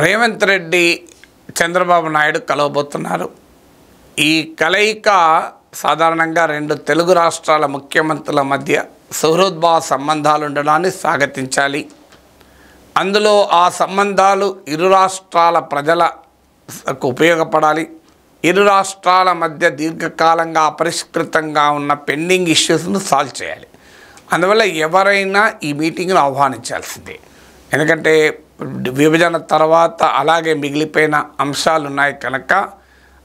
రేవంత్ రెడ్డి చంద్రబాబు నాయుడు కలవబోతున్నారు. ఈ కలయిక సాధారణంగా రెండు తెలుగు రాష్ట్రాల ముఖ్యమంత్రుల మధ్య సౌహృద్భావ సంబంధాలు ఉండడాన్ని స్వాగతించాలి. అందులో ఆ సంబంధాలు ఇరు రాష్ట్రాల ప్రజలకు ఉపయోగపడాలి. ఇరు రాష్ట్రాల మధ్య దీర్ఘకాలంగా అపరిష్కృతంగా ఉన్న పెండింగ్ ఇష్యూస్ను సాల్వ్ చేయాలి. అందువల్ల ఎవరైనా ఈ మీటింగ్ను ఆహ్వానించాల్సిందే. ఎందుకంటే విభజన తర్వాత అలాగే మిగిలిపోయిన అంశాలు ఉన్నాయి కనుక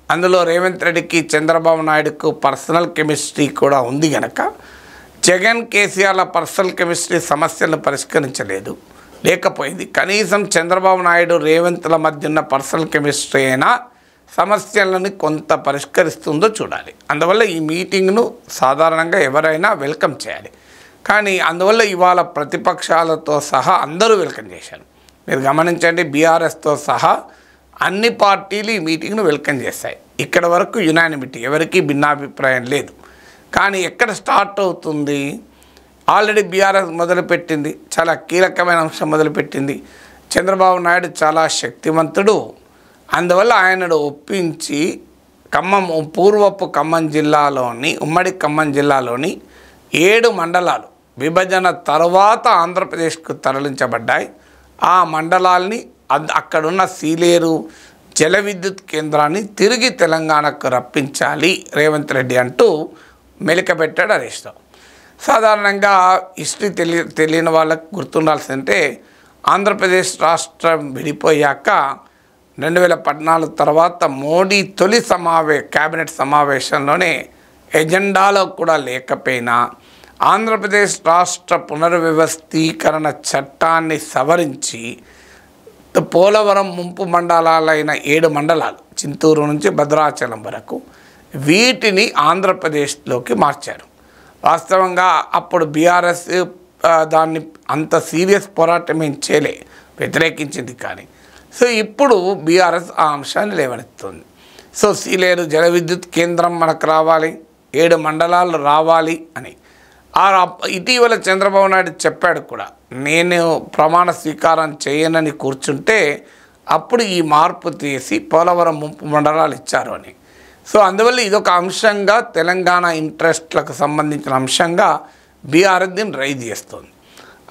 అందులో రేవంత్ రెడ్డికి చంద్రబాబు నాయుడుకు పర్సనల్ కెమిస్ట్రీ కూడా ఉంది కనుక జగన్ కేసీఆర్ల పర్సనల్ కెమిస్ట్రీ సమస్యలను పరిష్కరించలేదు, లేకపోయింది. కనీసం చంద్రబాబు నాయుడు రేవంత్ల మధ్య ఉన్న పర్సనల్ కెమిస్ట్రీ అయినా సమస్యలను కొంత పరిష్కరిస్తుందో చూడాలి. అందువల్ల ఈ మీటింగ్ను సాధారణంగా ఎవరైనా వెల్కమ్ చేయాలి. కానీ అందువల్ల ఇవాళ ప్రతిపక్షాలతో సహా అందరూ వెల్కమ్ చేశారు. మీరు గమనించండి, బీఆర్ఎస్తో సహా అన్ని పార్టీలు ఈ మీటింగ్ను వెల్కమ్ చేశాయి. ఇక్కడ వరకు యునానిమిటీ, ఎవరికీ భిన్నాభిప్రాయం లేదు. కానీ ఎక్కడ స్టార్ట్ అవుతుంది? ఆల్రెడీ బీఆర్ఎస్ మొదలుపెట్టింది, చాలా కీలకమైన అంశం మొదలుపెట్టింది. చంద్రబాబు నాయుడు చాలా శక్తివంతుడు, అందువల్ల ఆయనను ఒప్పించి పూర్వపు ఖమ్మం జిల్లాలోని ఉమ్మడి ఖమ్మం జిల్లాలోని 7 మండలాలు విభజన తర్వాత ఆంధ్రప్రదేశ్కు తరలించబడ్డాయి. ఆ మండలాల్ని అక్కడున్న సీలేరు జల విద్యుత్ కేంద్రాన్ని తిరిగి తెలంగాణకు రప్పించాలి రేవంత్ రెడ్డి అంటూ మెలికబెట్టాడు హరీష్ రావు. సాధారణంగా హిస్టరీ తెలియని వాళ్ళకు గుర్తుండాల్సిందంటే ఆంధ్రప్రదేశ్ రాష్ట్రం విడిపోయాక 2014 తర్వాత మోడీ తొలి క్యాబినెట్ సమావేశంలోనే ఎజెండాలో కూడా లేకపోయినా ఆంధ్రప్రదేశ్ రాష్ట్ర పునర్వ్యవస్థీకరణ చట్టాన్ని సవరించి పోలవరం ముంపు మండలాలైన 7 మండలాలు చింతూరు నుంచి భద్రాచలం వరకు వీటిని ఆంధ్రప్రదేశ్లోకి మార్చారు. వాస్తవంగా అప్పుడు బీఆర్ఎస్ దాన్ని అంత సీరియస్ పోరాటం ఏం చేయలే, వ్యతిరేకించింది. కానీ సో ఇప్పుడు బీఆర్ఎస్ ఆ అంశాన్ని లేవనెత్తుంది. సో సీలేరు జల విద్యుత్ కేంద్రం మనకు రావాలి, 7 మండలాలు రావాలి అని. ఇటీవల చంద్రబాబు నాయుడు చెప్పాడు కూడా, నేను ప్రమాణ స్వీకారం చేయనని కూర్చుంటే అప్పుడు ఈ మార్పు తీసి పోలవరం ముంపు మండలాలు ఇచ్చారు అని. సో అందువల్ల ఇదొక అంశంగా తెలంగాణ ఇంట్రెస్ట్లకు సంబంధించిన అంశంగా బీఆర్ఎస్ దీన్ని రైజ్ చేస్తుంది.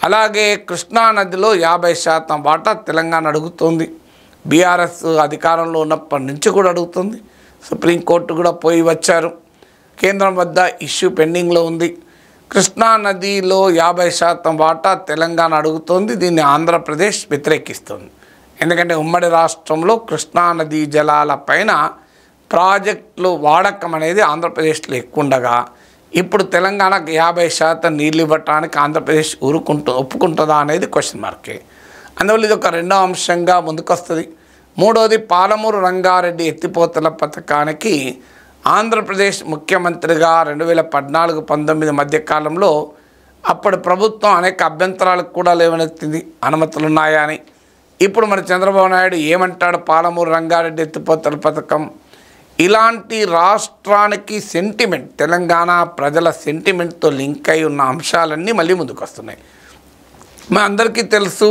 అలాగే కృష్ణానదిలో 50% వాటా తెలంగాణ అడుగుతుంది. బీఆర్ఎస్ అధికారంలో ఉన్నప్పటి నుంచి కూడా అడుగుతుంది. సుప్రీంకోర్టు కూడా పోయి వచ్చారు. కేంద్రం వద్ద ఇష్యూ పెండింగ్లో ఉంది. కృష్ణానదిలో 50% వాటా తెలంగాణ అడుగుతోంది. దీన్ని ఆంధ్రప్రదేశ్ వ్యతిరేకిస్తుంది. ఎందుకంటే ఉమ్మడి రాష్ట్రంలో కృష్ణానదీ జలాల పైన ప్రాజెక్టులు వాడకం అనేది ఆంధ్రప్రదేశ్లో ఎక్కువ ఉండగా ఇప్పుడు తెలంగాణకు 50% నీళ్ళు ఇవ్వటానికి ఆంధ్రప్రదేశ్ ఒప్పుకుంటుందా అనేది క్వశ్చన్ మార్కే. అందువల్ల ఇది ఒక రెండో అంశంగా ముందుకొస్తుంది. మూడోది, పాలమూరు రంగారెడ్డి ఎత్తిపోతల పథకానికి ఆంధ్రప్రదేశ్ ముఖ్యమంత్రిగా 2014-19 మధ్యకాలంలో అప్పుడు ప్రభుత్వం అనేక అభ్యంతరాలకు కూడా లేవనెత్తింది, అనుమతులు ఉన్నాయా అని. ఇప్పుడు మరి చంద్రబాబు నాయుడు ఏమంటాడు? పాలమూరు రంగారెడ్డి ఎత్తిపోతల పథకం ఇలాంటి రాష్ట్రానికి సెంటిమెంట్, తెలంగాణ ప్రజల సెంటిమెంట్తో లింక్ అయి ఉన్న అంశాలన్నీ మళ్ళీ ముందుకు వస్తున్నాయి. మన అందరికీ తెలుసు,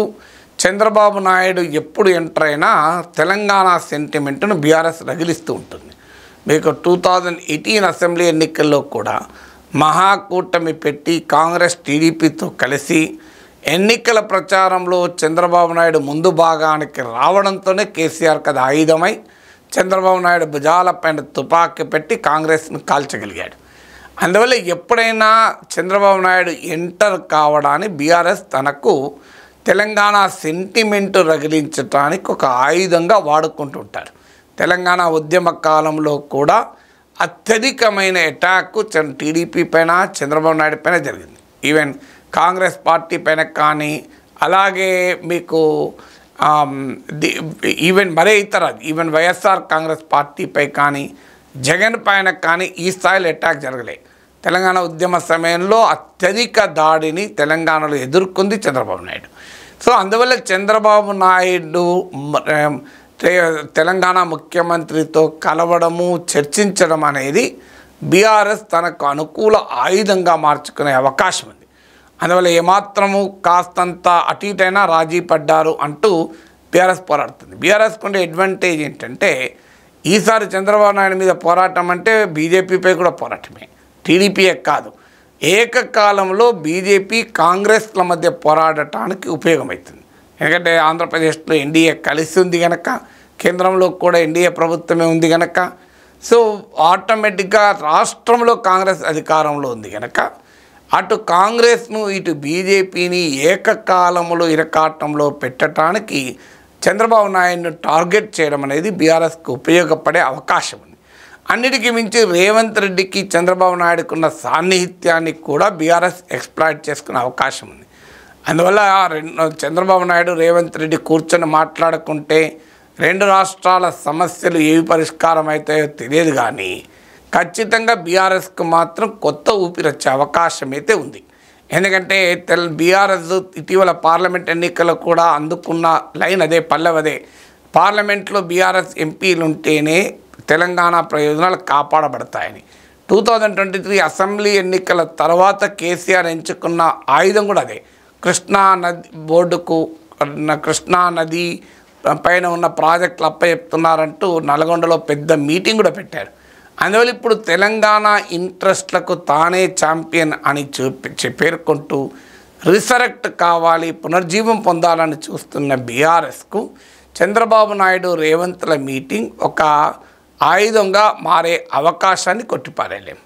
చంద్రబాబు నాయుడు ఎప్పుడు ఎంటర్ అయినా తెలంగాణ సెంటిమెంట్ను బీఆర్ఎస్ రగిలిస్తూ ఉంటుంది. మీకు 2018 అసెంబ్లీ ఎన్నికల్లో కూడా మహాకూటమి పెట్టి కాంగ్రెస్ టీడీపీతో కలిసి ఎన్నికల ప్రచారంలో చంద్రబాబు నాయుడు ముందు భాగానికి రావడంతోనే కేసీఆర్కి అది ఆయుధమై చంద్రబాబు నాయుడు భుజాలపైన తుపాకీ పెట్టి కాంగ్రెస్ను కాల్చగలిగాడు. అందువల్ల ఎప్పుడైనా చంద్రబాబు నాయుడు ఎంటర్ కావడాన్ని బీఆర్ఎస్ తనకు తెలంగాణ సెంటిమెంటు రగిలించడానికి ఒక ఆయుధంగా వాడుకుంటుంటారు. తెలంగాణ ఉద్యమ కాలంలో కూడా అత్యధికమైన అటాక్ టీడీపీ పైన, చంద్రబాబు నాయుడు పైన జరిగింది. ఈవెన్ కాంగ్రెస్ పార్టీ పైన కానీ, అలాగే మీకు ఈవెన్ వైఎస్ఆర్ కాంగ్రెస్ పార్టీపై కానీ, జగన్ పైన కానీ ఈ స్థాయిలో అటాక్ జరగలే. తెలంగాణ ఉద్యమ సమయంలో అత్యధిక దాడిని తెలంగాణలో ఎదుర్కొంది చంద్రబాబు నాయుడు. సో అందువల్ల చంద్రబాబు నాయుడు తెలంగాణ ముఖ్యమంత్రితో కలవడము, చర్చించడం అనేది బీఆర్ఎస్ తనకు అనుకూల ఆయుధంగా మార్చుకునే అవకాశం ఉంది. అందువల్ల ఏమాత్రము కాస్తంత అటు ఇటైనా రాజీ పడ్డారు అంటూ బీఆర్ఎస్ పోరాడుతుంది. బీఆర్ఎస్కి ఉండే అడ్వాంటేజ్ ఏంటంటే ఈసారి చంద్రబాబు నాయుడు మీద పోరాటం అంటే బీజేపీపై కూడా పోరాటమే, టీడీపీయే కాదు. ఏకకాలంలో బీజేపీ కాంగ్రెస్ల మధ్య పోరాడటానికి ఉపయోగమవుతుంది. ఎందుకంటే ఆంధ్రప్రదేశ్లో ఎన్డీఏ కలిసి ఉంది కనుక, కేంద్రంలో కూడా ఎన్డీఏ ప్రభుత్వమే ఉంది కనుక, సో ఆటోమేటిక్గా రాష్ట్రంలో కాంగ్రెస్ అధికారంలో ఉంది కనుక అటు కాంగ్రెస్ను ఇటు బీజేపీని ఏకకాలంలో ఇరకాటంలో పెట్టడానికి చంద్రబాబు నాయుడును టార్గెట్ చేయడం అనేది బీఆర్ఎస్కు ఉపయోగపడే అవకాశం ఉంది. అన్నిటికీ మించి రేవంత్ రెడ్డికి చంద్రబాబు నాయుడుకున్న సాన్నిహిత్యాన్ని కూడా బీఆర్ఎస్ ఎక్స్ప్లాయిట్ చేసుకునే అవకాశం ఉంది. అందువల్ల చంద్రబాబు నాయుడు రేవంత్ రెడ్డి కూర్చొని మాట్లాడుకుంటే రెండు రాష్ట్రాల సమస్యలు ఏవి పరిష్కారం అవుతాయో తెలియదు, కానీ ఖచ్చితంగా బీఆర్ఎస్కు మాత్రం కొత్త ఊపిరి వచ్చే అవకాశం అయితే ఉంది. ఎందుకంటే బీఆర్ఎస్ ఇటీవల పార్లమెంట్ ఎన్నికల్లో కూడా అందుకున్న లైన్ అదే, పల్లవదే. పార్లమెంట్లో బీఆర్ఎస్ ఎంపీలు ఉంటేనే తెలంగాణ ప్రయోజనాలు కాపాడబడతాయని. 2023 అసెంబ్లీ ఎన్నికల తర్వాత కేసీఆర్ ఎంచుకున్న ఆయుధం కూడా అదే. కృష్ణా నది బోర్డుకు, కృష్ణా నది పైన ఉన్న ప్రాజెక్టులు అప్పచెప్తున్నారంటూ నల్గొండలో పెద్ద మీటింగ్ కూడా పెట్టారు. అందువల్ల ఇప్పుడు తెలంగాణ ఇంట్రెస్ట్లకు తానే ఛాంపియన్ అని పేర్కొంటూ రిసరెక్ట్ కావాలి, పునర్జీవం పొందాలని చూస్తున్న బీఆర్ఎస్కు చంద్రబాబు నాయుడు రేవంత్ల మీటింగ్ ఒక ఆయుధంగా మారే అవకాశాన్ని కొట్టిపారేయలేం.